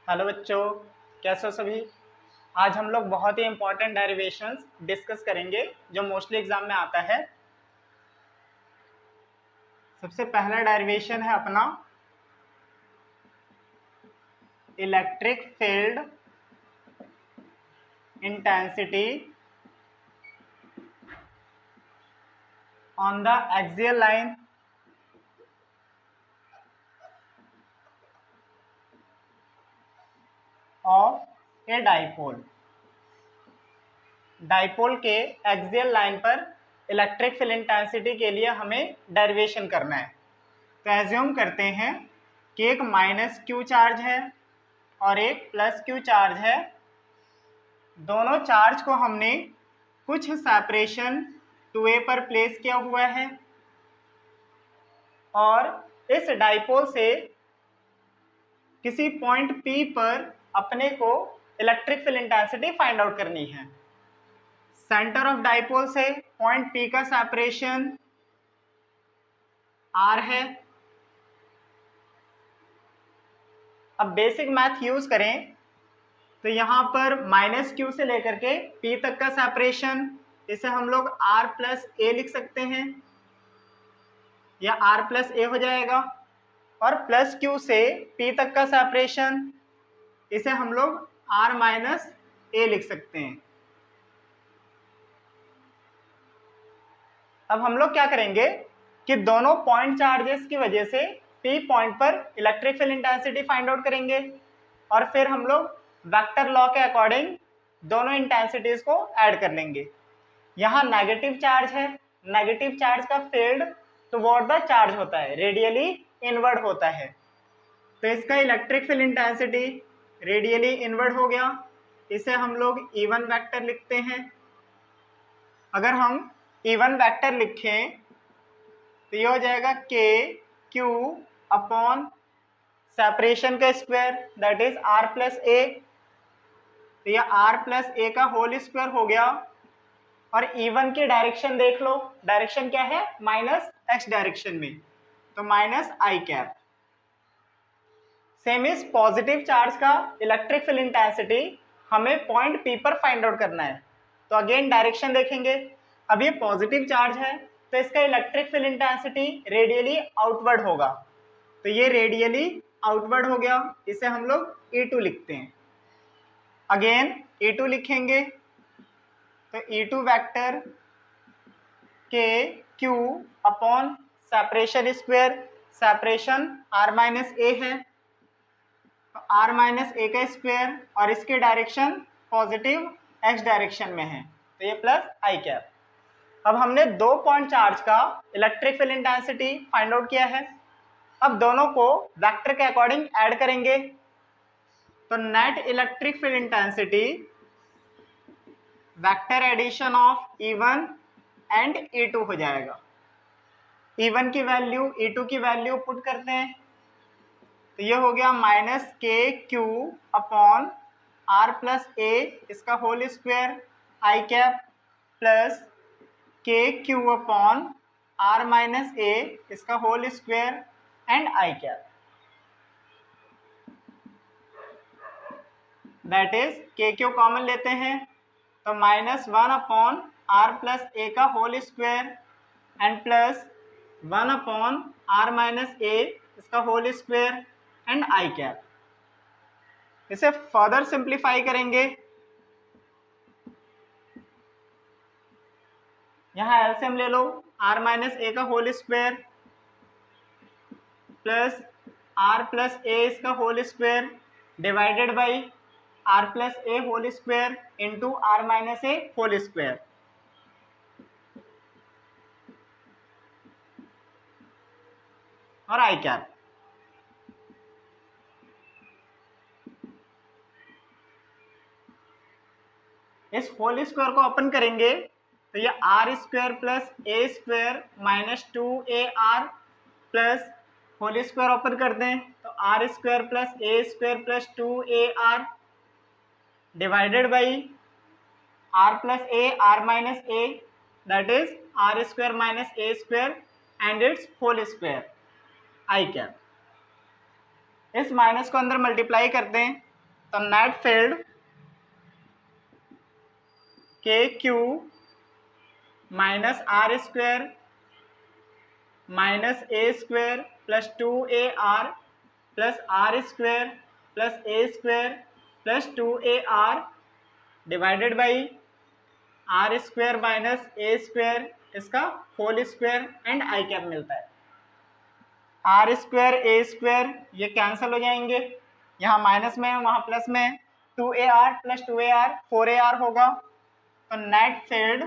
Hello बच्चों, कैसे हो सभी। आज हम लोग बहुत ही इंपॉर्टेंट डेरिवेशंस डिस्कस करेंगे जो मोस्टली एग्जाम में आता है। सबसे पहला डेरिवेशन है अपना electric field intensity on the axial line of a dipole. Dipole के एक्सियल लाइन पर इलेक्ट्रिक फील्ड इंटेंसिटी के लिए हमें डेरिवेशन करना है। तो एज्यूम करते हैं कि एक माइनस क्यू चार्ज है और एक प्लस क्यू चार्ज है। दोनों चार्ज को हमने कुछ सेपरेशन 2a पर प्लेस किया हुआ है और इस डाइपोल से किसी पॉइंट P पर अपने को electric field intensity find out करनी है। सेंटर ऑफ डाइपोल से पॉइंट P का सेपरेशन r है। अब बेसिक मैथ यूज करें तो यहाँ पर माइनस क्यू से लेकर के P तक का सेपरेशन, इसे हम लोग r प्लस ए लिख सकते हैं या r प्लस ए हो जाएगा। और प्लस क्यू से P तक का सेपरेशन, इसे हम लोग r माइनस ए लिख सकते हैं। अब हम लोग क्या करेंगे कि दोनों पॉइंट चार्जेस की वजह से P पॉइंट पर electric field intensity find out करेंगे और फिर हम लोग वेक्टर लॉ के अकॉर्डिंग दोनों इंटेंसिटीज को ऐड कर लेंगे। यहाँ नेगेटिव चार्ज है, नेगेटिव चार्ज का फील्ड टुवर्ड द चार्ज होता है, रेडियली इनवर्ड होता है। तो इसका electric field intensity radially inward हो गया, इसे हम लोग इवन वेक्टर लिखते हैं। अगर हम इवन वेक्टर लिखें तो ये हो जाएगा के क्यू अपॉन सेपरेशन का square, that is r plus a. तो ये r प्लस ए का होल स्क्वायर हो गया। और इवन की डायरेक्शन देख लो, डायरेक्शन क्या है, माइनस x डायरेक्शन में, तो minus I cap. Same is positive charge का इलेक्ट्रिक फील्ड इंटेंसिटी हमें पॉइंट P पर फाइंड आउट करना है। तो अगेन डायरेक्शन देखेंगे, अब ये पॉजिटिव चार्ज है तो इसका electric field intensity radially outward होगा। तो ये रेडियली आउटवर्ड हो गया, इसे हम लोग E2 लिखते हैं। अगेन E2 लिखेंगे तो E2 vector k q upon separation square, separation r minus a है तो r माइनस ए का स्क्वायर और इसकी डायरेक्शन पॉजिटिव x डायरेक्शन में है तो ये प्लस आई कैप। अब हमने दो पॉइंट चार्ज का electric field intensity find out किया है। अब दोनों को वेक्टर के अकॉर्डिंग ऐड करेंगे तो net electric field intensity vector addition of E1 and E2 हो जाएगा। E1 की वैल्यू E2 की वैल्यू पुट करते हैं तो ये हो गया minus k q upon r plus a इसका whole square i cap plus k q upon r minus a इसका whole square and I cap, that is k q common लेते हैं तो minus 1 upon r plus a का whole square and plus 1 upon r minus a इसका whole square and I cap. इसे further simplify करेंगे, यहाँ LCM ले लो, r माइनस ए का whole square plus r plus a इसका whole square divided by r plus a whole square into r minus a whole square. और i cap. इस whole square को open करेंगे तो ये r square plus a square minus 2ar plus whole square open कर दें तो r square plus a square plus 2ar divided by r plus a r minus a, that is r square minus A square and it's whole square i cap. इस minus को अंदर multiply करते हैं तो net field के q minus r square minus A square plus 2ar plus are square plus a square plus 2ar divided by are square minus A square इसका whole square and I cap मिलता है। R square a square ये cancel हो जाएंगे, यहाँ minus में है वहाँ प्लस में है, 2ar प्लस 2ar 4ar होगा। तो नेट फील्ड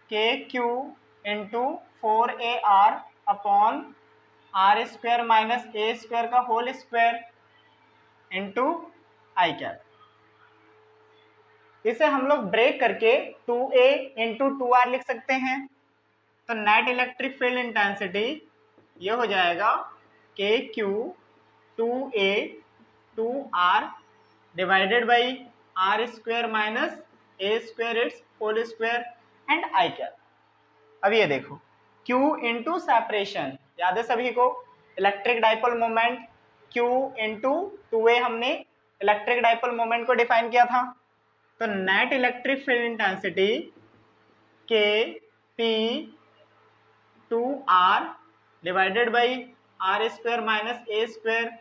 के Q into 4ar upon R square minus ए स्क्वायर का whole square into I cap. इसे हम लोग ब्रेक करके 2a इंटू 2r लिख सकते हैं। तो नेट इलेक्ट्रिक फील्ड इंटेंसिटी ये हो जाएगा के Q 2a 2r divided by are square minus A square it's whole square and I cap. अब ये देखो Q इंटू सेपरेशन याद है सभी को, electric dipole moment Q into 2a हमने इलेक्ट्रिक डाइपोल मोमेंट को डिफाइन किया था। तो net electric field intensity k p 2r divided by are square minus A square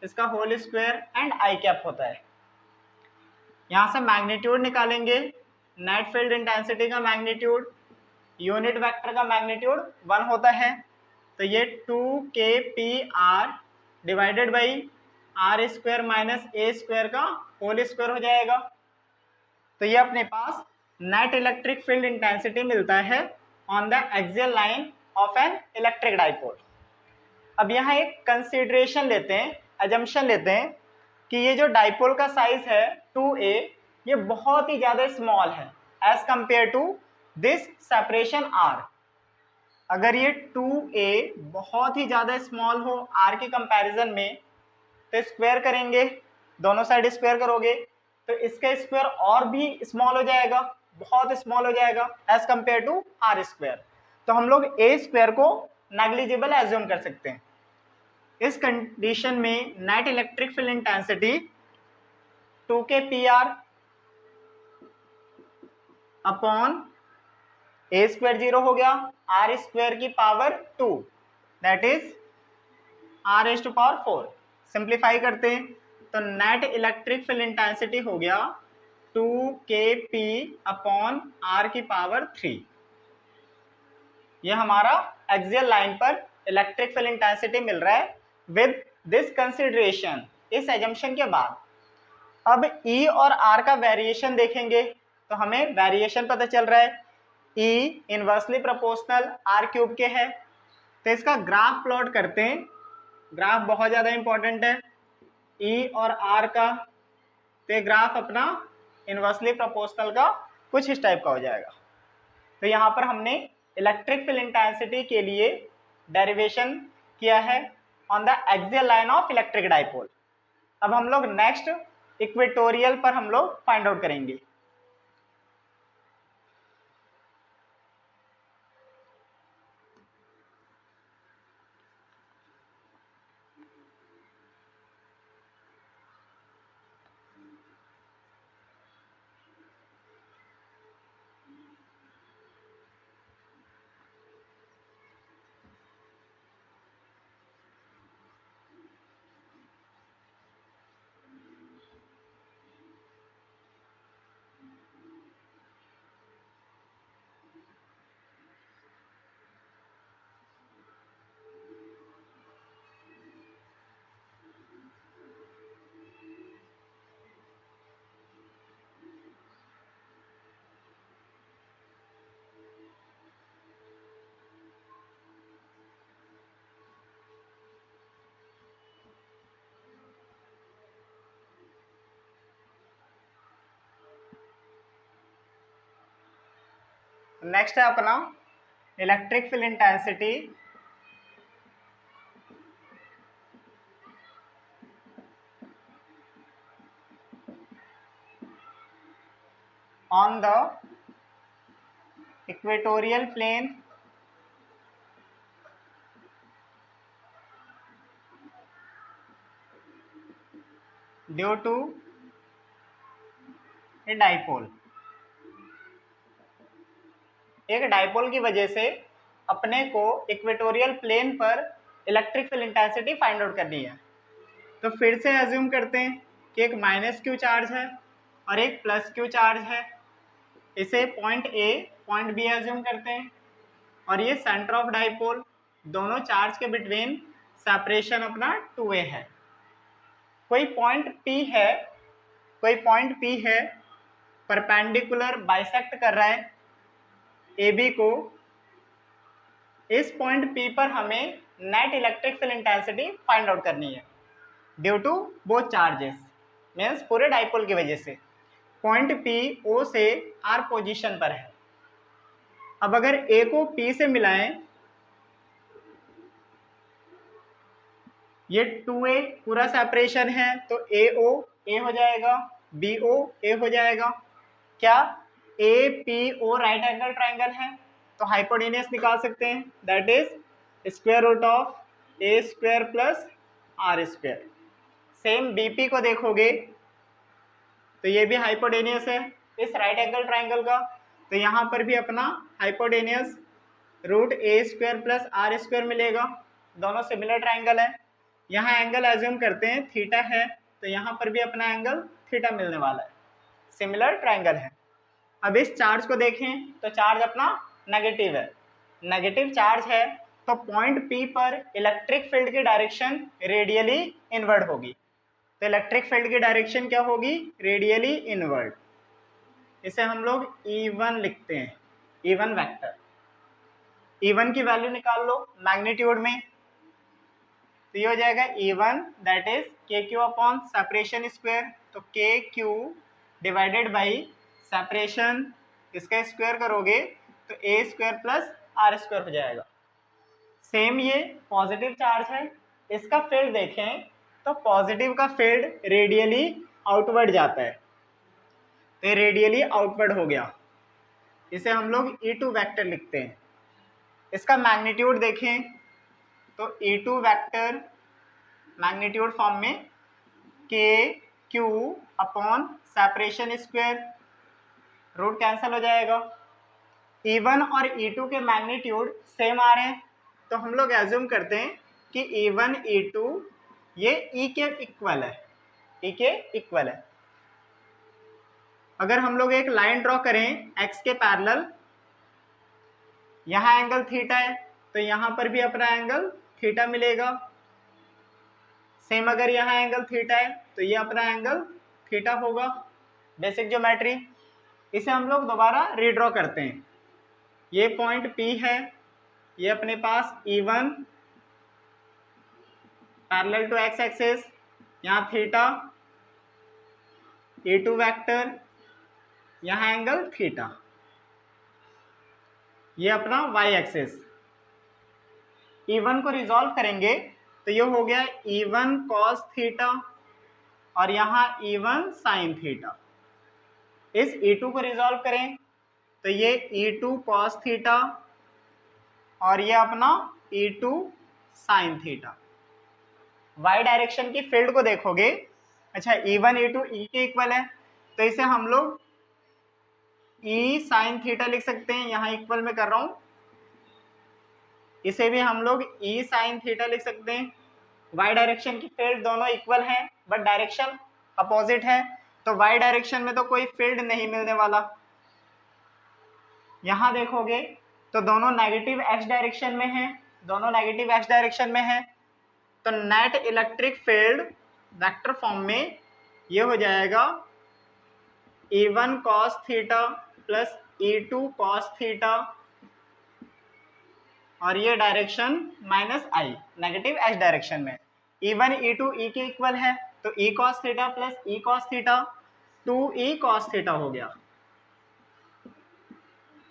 इसका whole square and I cap होता है। यहाँ से मैग्नीट्यूड निकालेंगे, नेट फील्ड इंटेंसिटी का मैग्नीट्यूड यूनिट वेक्टर का मैग्नीट्यूड 1 होता है। तो ये 2kpr divided by are square minus A square का होल स्क्वायर हो जाएगा। तो ये अपने पास नेट इलेक्ट्रिक फील्ड इंटेंसिटी मिलता है on the axial line of N electric dipole. अब यहाँ एक कंसीडरेशन लेते हैं, अजम्पशन लेते हैं कि ये जो डाइपोल का साइज है 2a ये बहुत ही ज़्यादा स्मॉल है as compare to this separation r। अगर ये 2a बहुत ही ज़्यादा स्मॉल हो r के कंपैरिजन में तो स्क्वायर करेंगे, दोनों साइड स्क्वायर करोगे तो इसका स्क्वायर और भी स्मॉल हो जाएगा, बहुत स्मॉल हो जाएगा as compare to r square. तो हम लोग ए स्क्वायर को नेग्लिजिबल एज्यूम कर सकते हैं। इस कंडीशन में net electric field intensity 2kpr upon ए स्क्वायर 0 हो गया, आर स्क्वायर की power 2 that is r raise to power 4। Simplify करते हैं तो नेट इलेक्ट्रिक फील्ड इंटेंसिटी हो गया 2kp अपॉन आर की पावर 3। ये हमारा एक्सियल लाइन पर इलेक्ट्रिक फील्ड इंटेंसिटी मिल रहा है विद दिस कंसिडरेशन, इस एजम्पशन के बाद। अब E और R का वेरिएशन देखेंगे तो हमें वेरिएशन पता चल रहा है, E inversely proportional R cube के है। तो इसका ग्राफ प्लॉट करते हैं, ग्राफ बहुत ज़्यादा इंपॉर्टेंट है E और R का। तो ग्राफ अपना इनवर्सली प्रोपोर्शनल का कुछ इस टाइप का हो जाएगा। तो यहाँ पर हमने इलेक्ट्रिक फील्ड इंटेंसिटी के लिए डेरिवेशन किया है on the axial line of electric dipole. अब हम लोग नेक्स्ट इक्वेटोरियल पर हम लोग फाइंड आउट करेंगे। नेक्स्ट है अपना electric field intensity on the equatorial plane due to a dipole. एक डाइपोल की वजह से अपने को इक्वेटोरियल प्लेन पर electric field intensity find out करनी है। तो फिर से एज्यूम करते हैं कि एक माइनस क्यू चार्ज है और एक प्लस क्यू चार्ज है। इसे point A point B assume करते हैं और ये सेंटर ऑफ डाइपोल, दोनों चार्ज के बिटवीन सेपरेशन अपना 2a है। कोई पॉइंट P है परपेंडिकुलर बाइसेक्ट कर रहा है ए बी को। इस पॉइंट P पर हमें net electric field intensity find out करनी है due to both charges, means पूरे डाइपोल की वजह से। पॉइंट P O से R पोजीशन पर है। अब अगर A को P से मिलाएं, ये 2a पूरा सेपरेशन है तो AO A हो जाएगा, BO A हो जाएगा। क्या APO राइट एंगल ट्राइंगल है तो हाइपोटेन्यूस निकाल सकते हैं, that is square root of A square plus R square. Same BP को देखोगे तो ये भी हाइपोटेन्यूस है इस राइट एंगल ट्राइंगल का, तो यहाँ पर भी अपना hypotenuse root A square plus R square मिलेगा। दोनों सिमिलर ट्राइंगल है। यहाँ एंगल एज्यूम करते हैं थीटा है तो यहाँ पर भी अपना एंगल थीटा मिलने वाला है, सिमिलर ट्राइंगल है। अब इस चार्ज को देखें तो चार्ज अपना नेगेटिव है, नेगेटिव चार्ज है तो पॉइंट P पर इलेक्ट्रिक फील्ड की डायरेक्शन रेडियली इनवर्ड होगी। तो इलेक्ट्रिक फील्ड की डायरेक्शन क्या होगी, रेडियली इनवर्ड। इसे हम लोग E1 लिखते हैं, E1 वेक्टर। E1 की वैल्यू निकाल लो मैग्नीट्यूड में, तो ये हो जाएगा E1 that is KQ upon separation square. तो KQ डिवाइडेड बाई सेपरेशन, इसका स्क्वायर करोगे तो A square plus R square हो जाएगा। सेम ये पॉजिटिव चार्ज है, इसका फील्ड देखें तो पॉजिटिव का फील्ड रेडियली आउटवर्ड जाता है, तो ये रेडियली आउटवर्ड हो गया। इसे हम लोग E2 वेक्टर लिखते हैं। इसका मैग्नीट्यूड देखें तो E2 वेक्टर मैग्नीट्यूड फॉर्म में KQ upon separation square, root cancel हो जाएगा। E1 और E2 के मैग्नीट्यूड सेम आ रहे हैं तो हम लोग एज्यूम करते हैं कि E1 E2 ये E के इक्वल है, E के इक्वल है। अगर हम लोग एक लाइन ड्रॉ करें x के पैरेलल, यहाँ एंगल थीटा है तो यहाँ पर भी अपना एंगल थीटा मिलेगा। सेम अगर यहाँ एंगल थीटा है तो ये अपना एंगल थीटा होगा, बेसिक ज्योमेट्री। इसे हम लोग दोबारा रीड्रॉ करते हैं। ये पॉइंट P है, ये अपने पास E1 parallel to x axis, यहाँ थीटा, E2 वेक्टर, यहाँ एंगल थीटा, ये अपना y एक्सिस। E1 को रिजॉल्व करेंगे तो ये हो गया E1 cos थीटा और यहाँ E1 sin थीटा। इस E2 को रिजॉल्व करें तो ये E2 cos थीटा और ये अपना E2 sin theta. y direction की फील्ड को देखोगे, अच्छा E1 E2 E के इक्वल है तो इसे हम लोग E sin थीटा लिख सकते हैं, यहाँ इक्वल में कर रहा हूँ। इसे भी हम लोग E sin थीटा लिख सकते हैं। y डायरेक्शन की फील्ड दोनों इक्वल हैं बट डायरेक्शन अपोजिट है, तो y डायरेक्शन में तो कोई फील्ड नहीं मिलने वाला। यहाँ देखोगे तो दोनों नेगेटिव x डायरेक्शन में हैं, दोनों नेगेटिव x डायरेक्शन में हैं, तो net electric field vector form में ये हो जाएगा E1 cos theta plus E2 cos theta और ये direction minus I, negative x direction में। E1 E2 E के इक्वल है तो E cos theta plus E cos theta 2E cos theta हो गया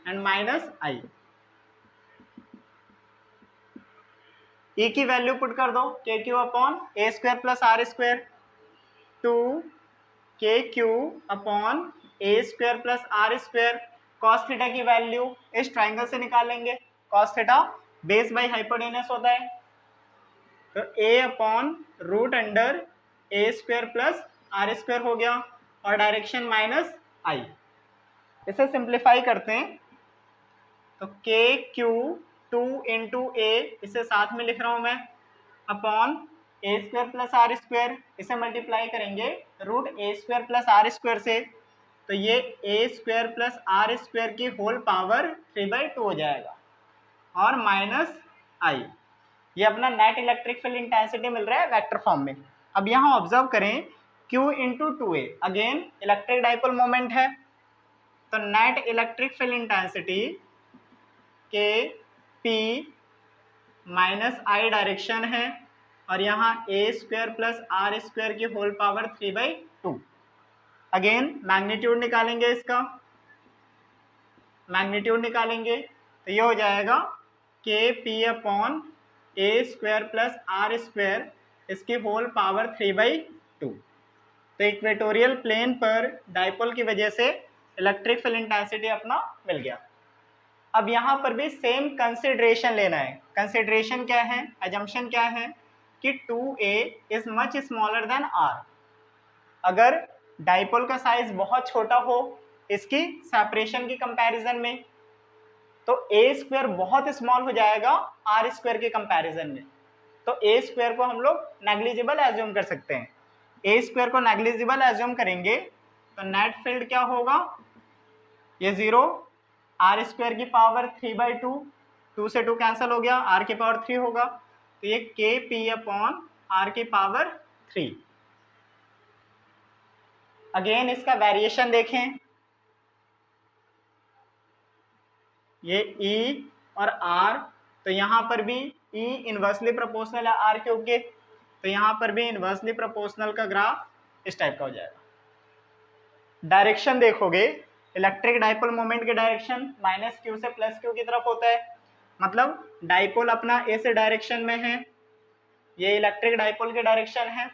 एंड माइनस I। E की value put कर दो KQ upon A square plus R square, 2 KQ upon A square plus R square. cos theta की value इस triangle से निकालेंगे, cos theta base by hypotenuse होता है, तो A upon root under A square plus are square हो गया और डायरेक्शन माइनस आई। इसे सिंप्लीफाई करते हैं तो के क्यू 2 इंटू ए, इसे साथ में लिख रहा हूं मैं, upon A square plus are square, इसे मल्टीप्लाई करेंगे root A square plus are square से, तो ये A square plus are square की होल पावर 3/2 हो जाएगा और माइनस आई। ये अपना नेट इलेक्ट्रिक फील्ड इंटेंसिटी मिल रहा है वेक्टर फॉर्म में। अब यहाँ ऑब्जर्व करें Q into 2a, again electric dipole moment है, तो नेट इलेक्ट्रिक फील्ड इंटेंसिटी के P माइनस आई डायरेक्शन है और यहाँ A square plus are square की होल पावर 3/2। अगेन मैग्नीट्यूड निकालेंगे, इसका मैग्नीट्यूड निकालेंगे तो ये हो जाएगा K P upon A square plus are square, इसकी होल पावर 3/2। तो इक्वेटोरियल प्लेन पर डाइपोल की वजह से इलेक्ट्रिक फील्ड इंटेंसिटी अपना मिल गया। अब यहाँ पर भी सेम कंसिडरेशन लेना है। कंसिडरेशन क्या है, अजम्पशन क्या है कि 2a is much smaller than r। अगर डाइपोल का साइज बहुत छोटा हो इसकी सेपरेशन की कंपैरिजन में, तो a स्क्वायर बहुत स्मॉल हो जाएगा r स्क्वायर के कंपैरिजन में, तो a स्क्वायर को हम लोग नेग्लिजिबल एज्यूम कर सकते हैं। a स्क्वायर को नेग्लिजिबल एज्यूम करेंगे तो नेट फील्ड क्या होगा, ये 0, आर स्क्वायर की पावर 3/2, 2 से 2 कैंसिल हो गया, आर की पावर 3 होगा, तो ये के पी अपॉन आर की पावर 3। अगेन इसका वेरिएशन देखें, ये ई और आर, तो यहाँ पर भी ई इनवर्सली प्रोपोर्शनल है आर क्यूब के, तो यहाँ पर भी इनवर्सली प्रोपोर्शनल का ग्राफ इस टाइप का हो जाएगा। डायरेक्शन देखोगे, इलेक्ट्रिक डाइपोल मोमेंट की डायरेक्शन माइनस क्यू से प्लस क्यू की तरफ होता है, मतलब डाइपोल अपना ए से डायरेक्शन में है, ये इलेक्ट्रिक डाइपोल की डायरेक्शन है।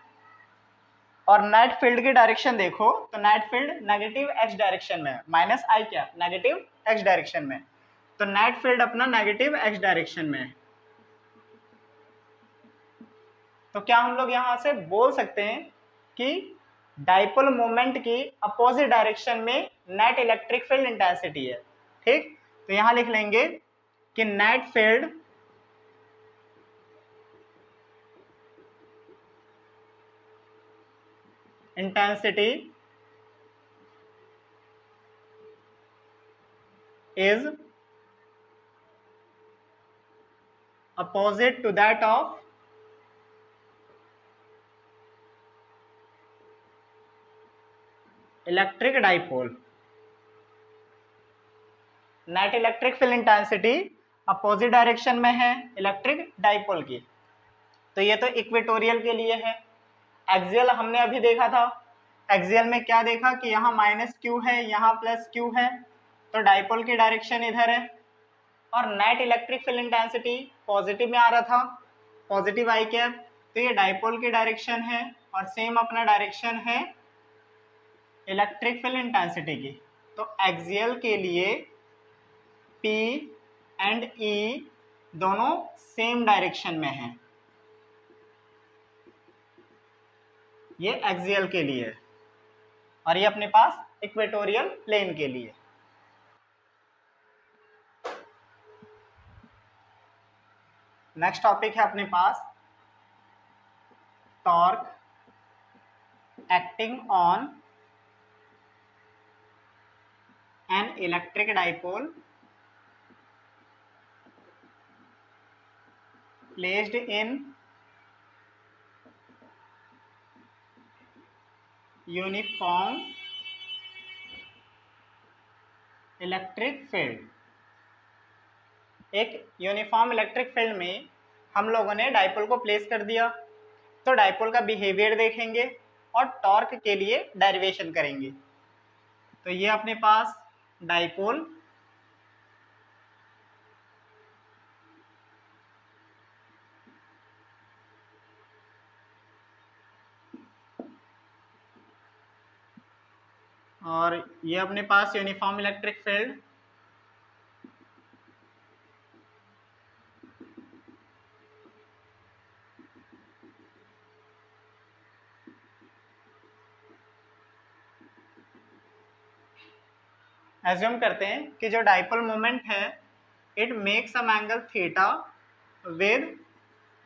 और नेट फील्ड की डायरेक्शन देखो तो net field negative x direction में है, माइनस आई क्या नेगेटिव एक्स डायरेक्शन में, तो नेट फील्ड अपना नेगेटिव एक्स डायरेक्शन में है। तो क्या हम लोग यहां से बोल सकते हैं कि डाइपोल मोमेंट की अपोजिट डायरेक्शन में नेट इलेक्ट्रिक फील्ड इंटेंसिटी है। ठीक, तो यहां लिख लेंगे कि net field intensity is opposite to that of electric dipole. Net electric field intensity opposite direction में है इलेक्ट्रिक डाइपोल की, तो ये तो इक्वेटोरियल के लिए है। एक्सियल हमने अभी देखा था, एक्सियल में क्या देखा कि यहाँ माइनस क्यू है, यहाँ प्लस क्यू है, तो डाइपोल की डायरेक्शन इधर है, और net electric field intensity positive में आ रहा था, पॉजिटिव आई कैप, तो ये डाइपोल की डायरेक्शन है और सेम अपना डायरेक्शन है इलेक्ट्रिक फील्ड इंटेंसिटी की। तो एक्सियल के लिए P एंड E दोनों सेम डायरेक्शन में हैं, ये एक्सियल के लिए, और ये अपने पास इक्वेटोरियल प्लेन के लिए। नेक्स्ट टॉपिक है अपने पास torque acting on an electric dipole placed in uniform electric field. एक यूनिफॉर्म इलेक्ट्रिक फील्ड में हम लोगों ने डाइपोल को प्लेस कर दिया, तो डाइपोल का बिहेवियर देखेंगे और टॉर्क के लिए डेरिवेशन करेंगे। तो ये अपने पास डाइपोल और ये अपने पास यूनिफॉर्म इलेक्ट्रिक फील्ड, एज्यूम करते हैं कि जो डाइपोल मोमेंट है it makes some angle theta with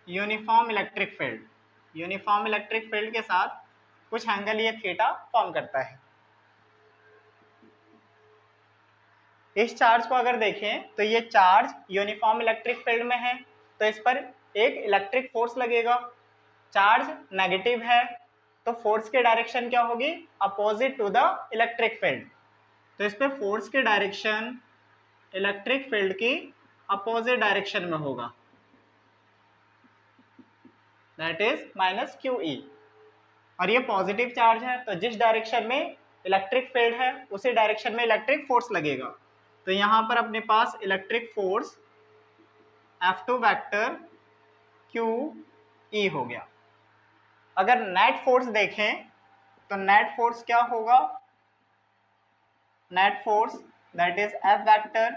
uniform electric field, uniform electric field के साथ कुछ एंगल ये थीटा फॉर्म करता है। इस चार्ज को अगर देखें तो ये चार्ज यूनिफॉर्म इलेक्ट्रिक फील्ड में है, तो इस पर एक इलेक्ट्रिक फोर्स लगेगा। चार्ज नेगेटिव है तो फोर्स की डायरेक्शन क्या होगी, opposite to the electric field. तो इस पे फोर्स की डायरेक्शन इलेक्ट्रिक फील्ड की अपोजिट डायरेक्शन में होगा, that is minus Q E. और ये पॉजिटिव चार्ज है तो जिस डायरेक्शन में इलेक्ट्रिक फील्ड है उसी डायरेक्शन में इलेक्ट्रिक फोर्स लगेगा। तो यहाँ पर अपने पास electric force F2 vector q E हो गया। अगर नेट फोर्स देखें तो नेट फोर्स क्या होगा, net force that is F vector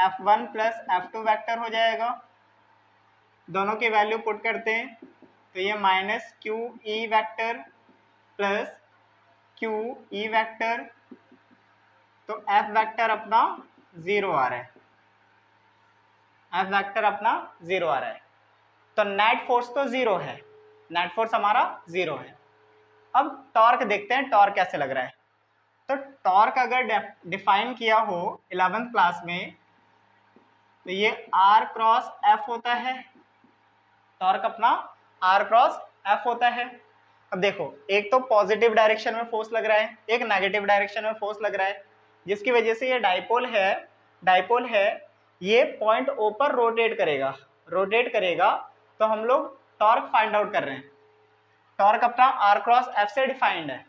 F1 plus F2 vector हो जाएगा। दोनों की वैल्यू पुट करते हैं तो ये minus Q E vector plus Q E vector, तो F वेक्टर अपना 0 आ रहा है, F वेक्टर अपना 0 आ रहा है। तो नेट फोर्स तो 0 है, नेट फोर्स हमारा 0 है। अब टॉर्क देखते हैं, टॉर्क कैसे लग रहा है। तो टॉर्क अगर डिफाइन किया हो 11th क्लास में तो ये R क्रॉस F होता है, टॉर्क अपना R क्रॉस F होता है। अब देखो एक तो पॉजिटिव डायरेक्शन में फोर्स लग रहा है, एक नेगेटिव डायरेक्शन में फोर्स लग रहा है, जिसकी वजह से ये डाइपोल है ये पॉइंट O पर रोटेट करेगा। तो हम लोग टॉर्क फाइंड आउट कर रहे हैं। टॉर्क अपना R क्रॉस F से डिफाइंड है।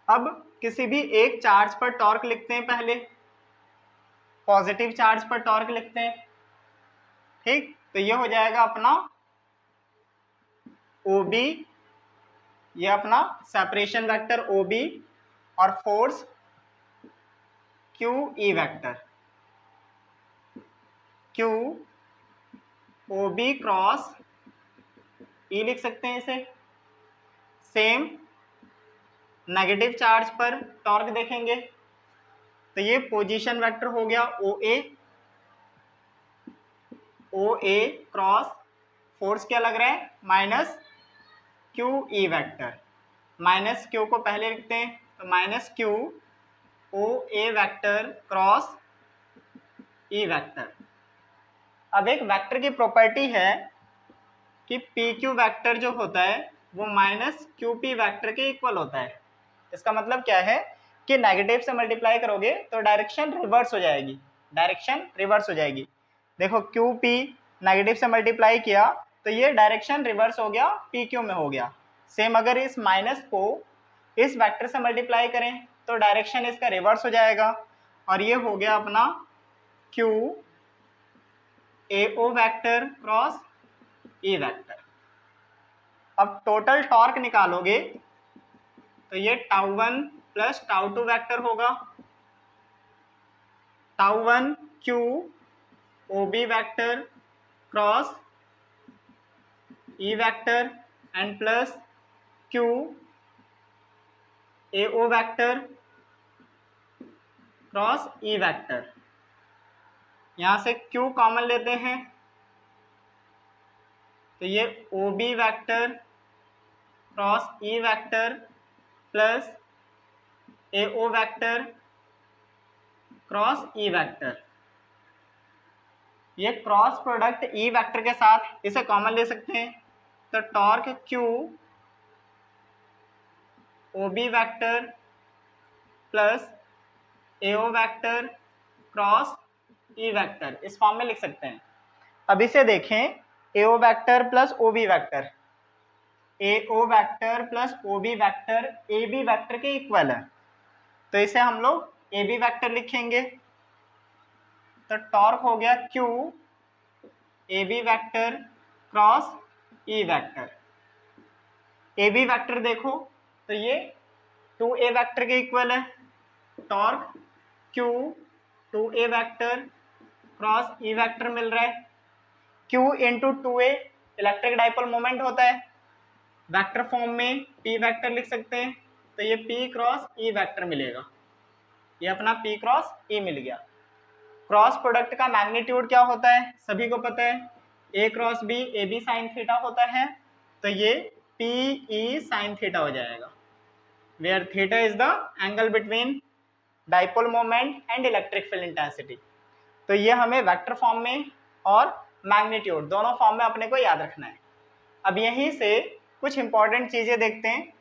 अब किसी भी एक चार्ज पर टॉर्क लिखते हैं, पहले पॉजिटिव चार्ज पर टॉर्क लिखते हैं, ठीक। तो ये हो जाएगा अपना OB, ये अपना सेपरेशन वेक्टर OB और force QE vector, Q OB cross E लिख सकते हैं इसे। सेम नेगेटिव चार्ज पर टॉर्क देखेंगे तो ये पोजीशन वेक्टर हो गया OA क्रॉस फोर्स क्या लग रहा है, minus QE vector. Minus Q को पहले लिखते हैं तो minus Q OA vector cross E vector. अब एक वेक्टर की प्रॉपर्टी है कि PQ वेक्टर जो होता है वो माइनस QP वेक्टर के इक्वल होता है। इसका मतलब क्या है कि नेगेटिव से मल्टीप्लाई करोगे तो डायरेक्शन रिवर्स हो जाएगी। देखो QP नेगेटिव से मल्टीप्लाई किया तो ये डायरेक्शन रिवर्स हो गया, PQ में हो गया। सेम अगर इस माइनस को इस वेक्टर से मल्टीप्लाई करें तो डायरेक्शन इसका रिवर्स हो जाएगा और ये हो गया अपना Q AO vector cross E vector. अब टोटल टॉर्क निकालोगे तो ये τ1 प्लस τ2 वेक्टर होगा, τ1 Q OB vector cross E vector and plus Q AO vector cross E vector. यहाँ से Q कॉमन लेते हैं तो ये OB vector cross E vector plus AO vector cross E vector. ये क्रॉस प्रोडक्ट E वेक्टर के साथ इसे कॉमन ले सकते हैं तो torque Q OB vector plus AO vector cross E vector इस फॉर्म में लिख सकते हैं। अब इसे देखें AO vector plus OB vector, AO vector plus OB vector AB vector के इक्वल है तो इसे हम लोग AB वेक्टर लिखेंगे। तो टॉर्क हो गया Q AB vector cross E vector. AB vector देखो तो ये 2A वेक्टर के इक्वल है, torque Q 2A vector cross E vector मिल रहा है। Q into 2A electric dipole moment होता है, वेक्टर फॉर्म में P वेक्टर लिख सकते हैं तो ये P क्रॉस E वेक्टर मिलेगा। ये अपना P क्रॉस E मिल गया। क्रॉस प्रोडक्ट का मैग्नीट्यूड क्या होता है, सभी को पता है, A cross B AB sine theta होता है, तो ये PE साइन थीटा हो जाएगा, where theta is the angle between dipole moment and electric field intensity. तो ये हमें वेक्टर फॉर्म में और मैग्नीट्यूड दोनों फॉर्म में अपने को याद रखना है। अब यहीं से कुछ इंपॉर्टेंट चीजें देखते हैं।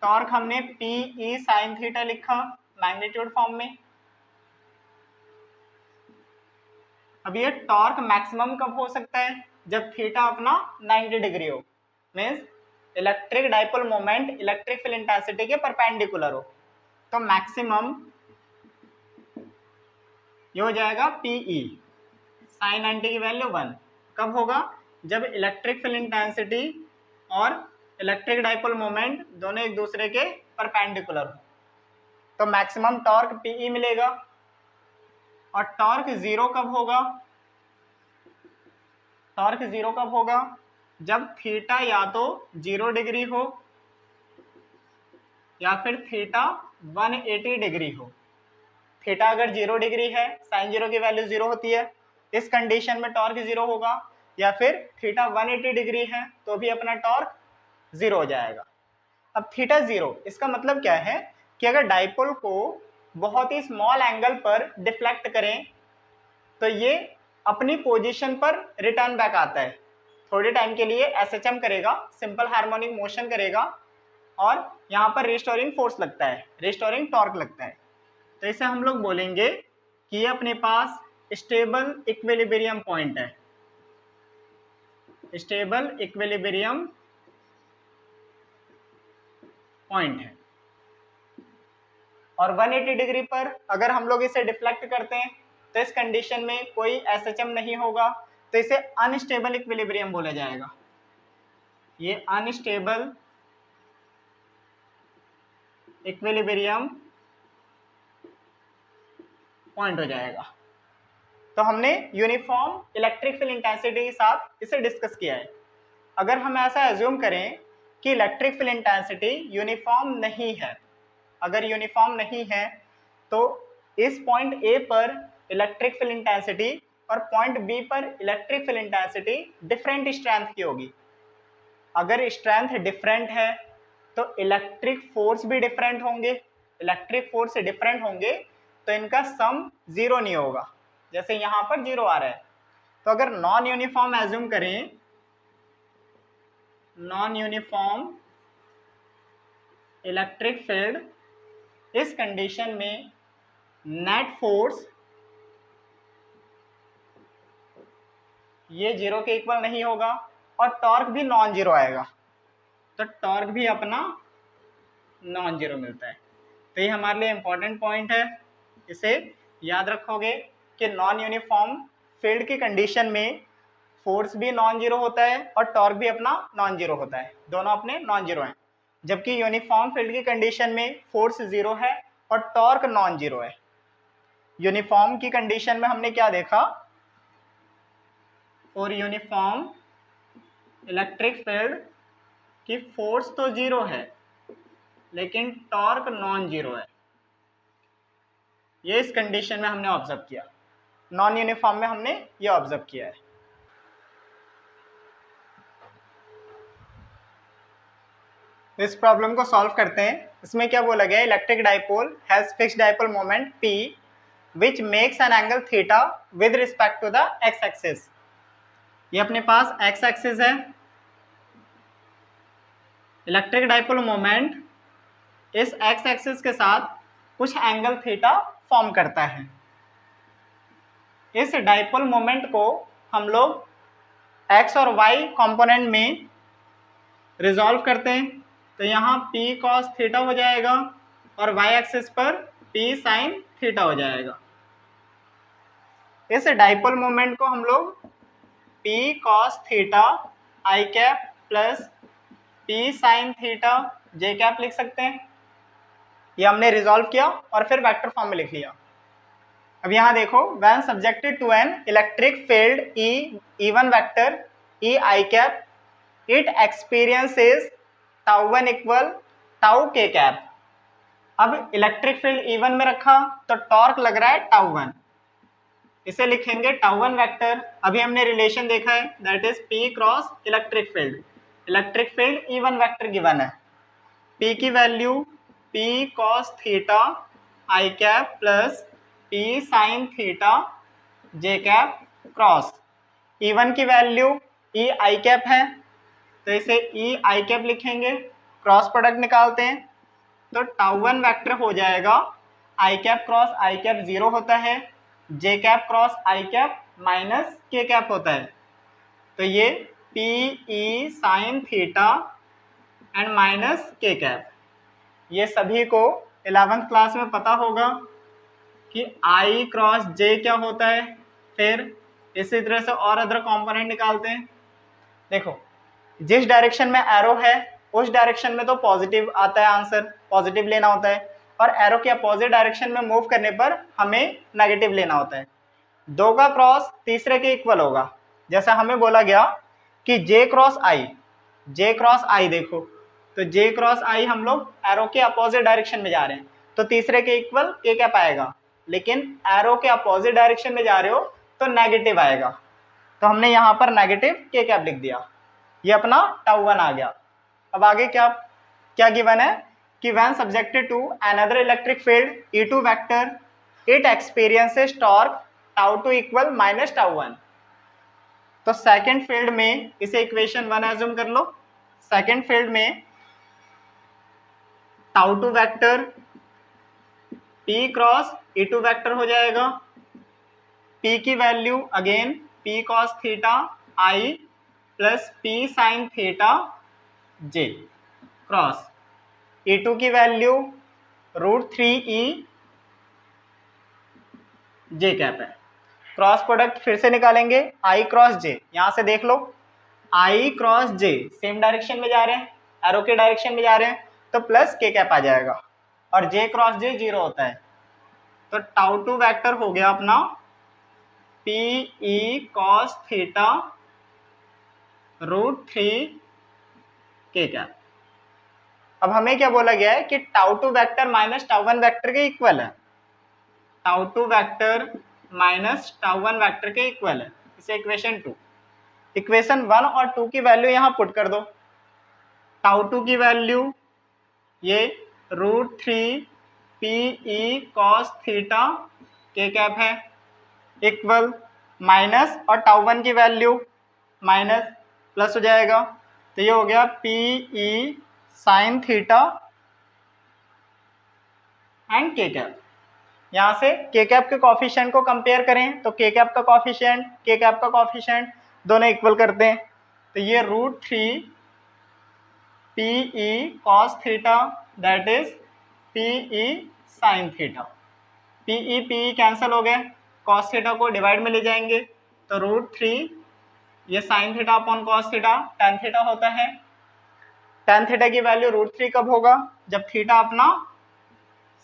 टॉर्क हमने PE साइन थीटा लिखा मैग्नीट्यूड फॉर्म में। अब ये टॉर्क मैक्सिमम कब हो सकता है, जब थीटा अपना 90 डिग्री हो, means electric dipole moment electric field intensity के परपेंडिकुलर हो। तो मैक्सिमम ये हो जाएगा PE साइन 90 की वैल्यू 1। कब होगा, जब इलेक्ट्रिक फील्ड इंटेंसिटी और इलेक्ट्रिक डाइपोल मोमेंट दोनों एक दूसरे के परपेंडिकुलर हो, तो मैक्सिमम टॉर्क PE मिलेगा। और टॉर्क जीरो कब होगा, टॉर्क जीरो कब होगा, जब थीटा या तो 0 डिग्री हो या फिर थीटा 180 डिग्री हो। थीटा अगर 0 डिग्री है, साइन 0 की वैल्यू 0 होती है, इस कंडीशन में टॉर्क 0 होगा, या फिर थीटा 180 डिग्री है तो भी अपना टॉर्क 0 हो जाएगा। अब थीटा 0 इसका मतलब क्या है कि अगर डाइपोल को बहुत ही स्मॉल एंगल पर डिफ्लेक्ट करें तो ये अपनी पोजीशन पर रिटर्न बैक आता है, थोड़े टाइम के लिए SHM करेगा, सिंपल हार्मोनिक मोशन करेगा, और यहाँ पर रिस्टोरिंग फोर्स लगता है, रिस्टोरिंग टॉर्क लगता है। तो इसे हम लोग बोलेंगे कि ये अपने पास स्टेबल इक्विलिब्रियम पॉइंट है, स्टेबल इक्विलिब्रियम पॉइंट है। और 180 डिग्री पर अगर हम लोग इसे डिफ्लेक्ट करते हैं तो इस कंडीशन में कोई SHM नहीं होगा, तो इसे अनस्टेबल इक्विलिब्रियम बोला जाएगा। ये अनस्टेबल इक्विलिब्रियम पॉइंट हो जाएगा। तो हमने यूनिफॉर्म इलेक्ट्रिक फील्ड इंटेंसिटी के साथ इसे डिस्कस किया है। अगर हम ऐसा एज्यूम करें कि इलेक्ट्रिक फील्ड इंटेंसिटी यूनिफॉर्म नहीं है, अगर यूनिफॉर्म नहीं है तो इस पॉइंट A पर इलेक्ट्रिक फील्ड इंटेंसिटी और पॉइंट B पर electric field intensity different strength की होगी। अगर स्ट्रेंथ डिफरेंट है तो इलेक्ट्रिक फोर्स भी डिफरेंट होंगे, इलेक्ट्रिक फोर्स से डिफरेंट होंगे तो इनका सम 0 नहीं होगा, जैसे यहाँ पर 0 आ रहा है। तो अगर नॉन यूनिफॉर्म एज्यूम करें, नॉन यूनिफॉर्म इलेक्ट्रिक फील्ड, इस कंडीशन में नेट फोर्स ये 0 के इक्वल नहीं होगा और टॉर्क भी नॉन जीरो आएगा, तो टॉर्क भी अपना नॉन जीरो मिलता है। तो ये हमारे लिए इंपॉर्टेंट पॉइंट है, इसे याद रखोगे कि नॉन यूनिफॉर्म फील्ड की कंडीशन में फोर्स भी नॉन जीरो होता है और टॉर्क भी अपना नॉन जीरो होता है, दोनों अपने नॉन जीरो हैं। जबकि यूनिफॉर्म फील्ड की कंडीशन में फोर्स 0 है और टॉर्क नॉन जीरो है। यूनिफॉर्म की कंडीशन में हमने क्या देखा, और यूनिफॉर्म इलेक्ट्रिक फील्ड की फोर्स तो 0 है लेकिन टॉर्क नॉन जीरो है, ये इस कंडीशन में हमने ऑब्जर्व किया। नॉन यूनिफॉर्म में हमने ये ऑब्जर्व किया है। इस प्रॉब्लम को सॉल्व करते हैं। इसमें क्या बोला गया, electric dipole has fixed dipole moment P which makes an angle theta with respect to the x axis। ये अपने पास x एक्सिस है, इलेक्ट्रिक डाइपोल मोमेंट इस x एक्सिस के साथ कुछ एंगल थीटा फॉर्म करता है। इस डाइपोल मोमेंट को हम लोग x और y कंपोनेंट में रिजॉल्व करते हैं, तो यहाँ P cos थीटा हो जाएगा और y एक्सिस पर P sin थीटा हो जाएगा। इस डाइपोल मोमेंट को हम लोग P cos theta i cap plus P sin theta j cap लिख सकते हैं। ये हमने रिजॉल्व किया और फिर वेक्टर फॉर्म में लिख लिया। अब यहाँ देखो, when subjected to an electric field E1 vector E i cap, it experiences tau1 equal tau k cap. अब इलेक्ट्रिक फील्ड E1 में रखा तो टॉर्क लग रहा है टाउ 1, इसे लिखेंगे टाउ 1 वेक्टर। अभी हमने रिलेशन देखा है that is P cross electric field. Electric field E1 vector given है, P की value P cos theta I cap plus P sin theta J cap cross E1 की वैल्यू E I कैप है तो इसे E I cap लिखेंगे, cross product निकालते हैं तो टाउ 1 वेक्टर हो जाएगा I cap cross I cap 0 होता है, J cap cross I cap minus K cap होता है, तो ये P E sine theta and minus K cap. ये सभी को 11th क्लास में पता होगा कि I क्रॉस J क्या होता है। फिर इसी तरह से और अदर कंपोनेंट निकालते हैं। देखो जिस डायरेक्शन में एरो है उस डायरेक्शन में तो पॉजिटिव आता है, आंसर पॉजिटिव लेना होता है, और एरो के अपोजिट डायरेक्शन में मूव करने पर हमें नेगेटिव लेना होता है। दो का क्रॉस तीसरे के इक्वल होगा, जैसा हमें बोला गया कि J क्रॉस I देखो तो J क्रॉस I हम लोग एरो के अपोजिट डायरेक्शन में जा रहे हैं तो तीसरे के इक्वल K कैप आएगा, लेकिन एरो के अपोजिट डायरेक्शन में जा रहे हो तो नेगेटिव आएगा, तो हमने यहाँ पर नेगेटिव K कैप लिख दिया, ये अपना टाउ 1 आ गया। अब आगे क्या क्या गिवन है कि when subjected to another electric field E2 vector it experiences torque tau 2 equal minus tau 1। तो सेकंड फील्ड में इसे इक्वेशन 1 एज्यूम कर लो। सेकंड फील्ड में tau 2 vector P cross E2 vector हो जाएगा, P की value again P cos theta I plus P sin theta J cross E2 की value √3E J cap है। क्रॉस प्रोडक्ट फिर से निकालेंगे I क्रॉस J, यहां से देख लो I cross J same direction में जा रहे हैं, एरो के डायरेक्शन में जा रहे हैं तो प्लस K कैप आ जाएगा, और J क्रॉस J 0 होता है, तो टाउ 2 वेक्टर हो गया अपना PE cos theta √3 K cap. अब हमें क्या बोला गया है कि tau 2 vector minus tau 1 vector के इक्वल है, tau 2 vector minus tau 1 vector के इक्वल है, इसे इक्वेशन 2। इक्वेशन 1 और 2 की वैल्यू यहाँ पुट कर दो। टाउ 2 की वैल्यू ये √3 PE cos theta K cap है इक्वल माइनस, और टाउ 1 की वैल्यू माइनस प्लस हो जाएगा, तो ये हो गया PE sine theta and K cap. यहाँ से K कैप के कॉफिशिएंट को कंपेयर करें तो K कैप का कॉफिशिएंट K कैप का कॉफिशिएंट दोनों इक्वल करते हैं, तो ये √3 PE cos theta that is PE sine theta, PE cancel हो गए, cos थीटा को डिवाइड में ले जाएंगे तो √3 ये sine theta upon cos theta tan theta होता है। tan थीटा की वैल्यू √3 कब होगा, जब थीटा अपना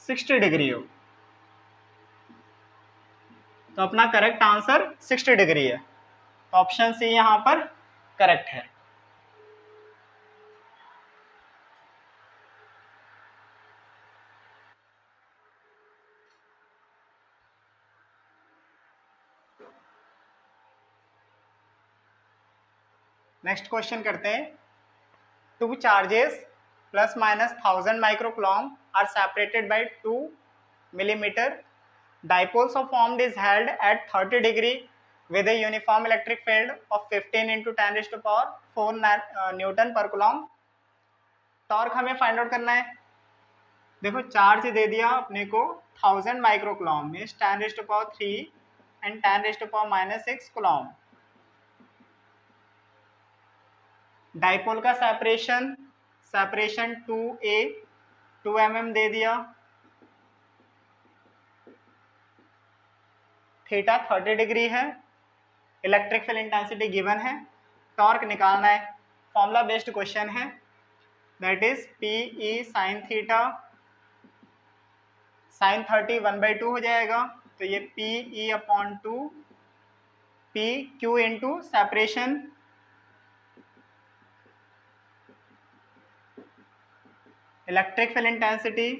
60 डिग्री हो, तो अपना करेक्ट आंसर 60 डिग्री है, तो ऑप्शन सी यहाँ पर करेक्ट है। नेक्स्ट क्वेश्चन करते हैं। Two charges plus minus 1000 microcoulomb are separated by 2 millimeter. Dipoles are formed is held at 30 degree with a uniform electric field of 15 into 10 raised to power 4 Newton पर coulomb. Torque हमें find out करना है। देखो charge दे दिया अपने को 1000 microcoulomb means 10 raised to power 3 and 10 raised to power -6 coulomb. Dipole का separation 2a 2 mm दे दिया, थीटा 30 डिग्री है, इलेक्ट्रिक फील्ड इंटेंसिटी गिवन है, टॉर्क निकालना है। फॉर्मूला बेस्ड क्वेश्चन है that is PE sine theta sine 30 1/2 हो जाएगा, तो ये PE upon 2 PQ into separation electric field intensity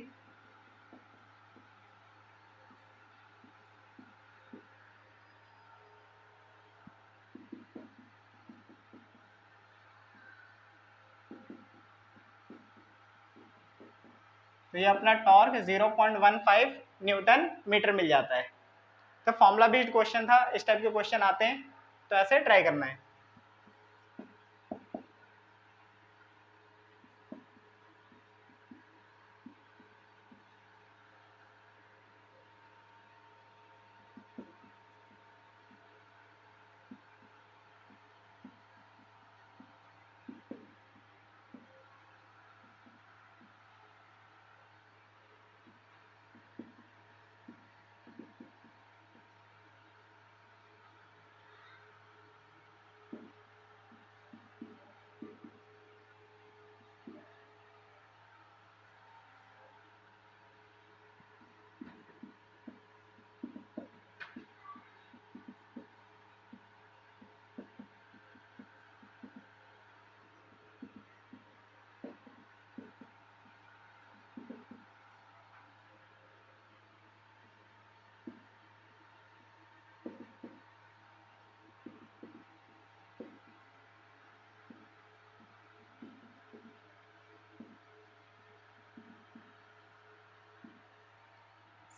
तो ये अपना टॉर्क 0.15 न्यूटन मीटर मिल जाता है। तो फॉर्मूला बेस्ड क्वेश्चन था, इस टाइप के क्वेश्चन आते हैं तो ऐसे ट्राई करना है।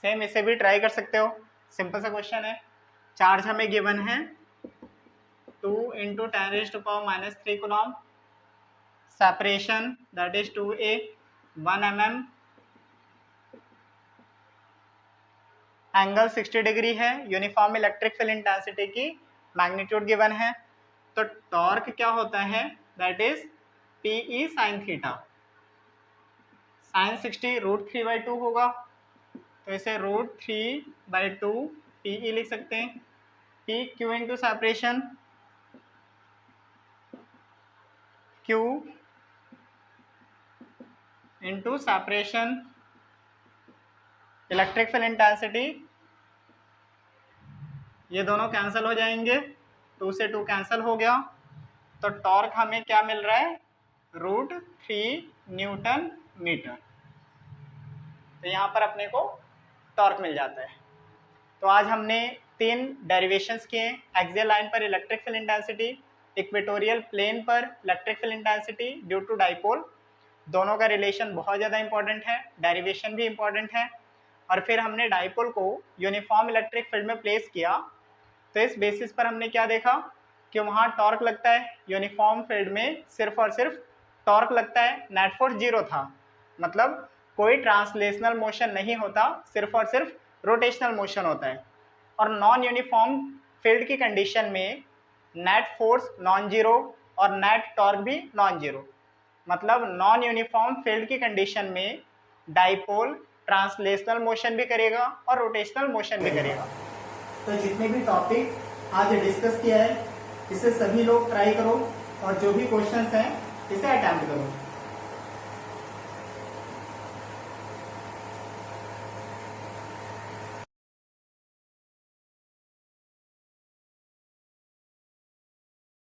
सेम इसे भी ट्राई कर सकते हो, सिंपल सा क्वेश्चन है। चार्ज हमें गिवन है 2 × 10⁻³ coulomb, separation that is 2a, 1 mm, angle 60 degree है, यूनिफॉर्म इलेक्ट्रिक फील्ड इंटेंसिटी की मैग्नीट्यूड गिवन है। तो टॉर्क क्या होता है, that is PE sin theta, sin 60 √3/2 होगा, तो इसे √3/2 PE लिख सकते हैं। P Q into separation, Q into separation electric field intensity, ये दोनों कैंसिल हो जाएंगे, 2 से 2 कैंसिल हो गया, तो टॉर्क हमें क्या मिल रहा है, √3 न्यूटन मीटर। तो यहाँ पर अपने को टॉर्क मिल जाता है। तो आज हमने 3 डेरिवेशंस किए, एक्सियल लाइन पर electric field intensity, equatorial plane पर electric field intensity due to dipole, दोनों का रिलेशन बहुत ज़्यादा इंपॉर्टेंट है, डेरिवेशन भी इंपॉर्टेंट है। और फिर हमने डाइपोल को यूनिफॉर्म इलेक्ट्रिक फील्ड में प्लेस किया, तो इस बेसिस पर हमने क्या देखा कि वहाँ टॉर्क लगता है, यूनिफॉर्म फील्ड में सिर्फ और सिर्फ टॉर्क लगता है, नेट फोर्स 0 था, मतलब कोई ट्रांसलेशनल मोशन नहीं होता, सिर्फ और सिर्फ रोटेशनल मोशन होता है। और नॉन यूनिफॉर्म फील्ड की कंडीशन में नेट फोर्स नॉन जीरो और नेट टॉर्क भी नॉन जीरो, मतलब नॉन यूनिफॉर्म फील्ड की कंडीशन में डाइपोल ट्रांसलेशनल मोशन भी करेगा और रोटेशनल मोशन भी करेगा। तो जितने भी टॉपिक आज डिस्कस किया है, इसे सभी लोग ट्राई करो और जो भी क्वेश्चंस हैं इसे अटेम्प्ट करो।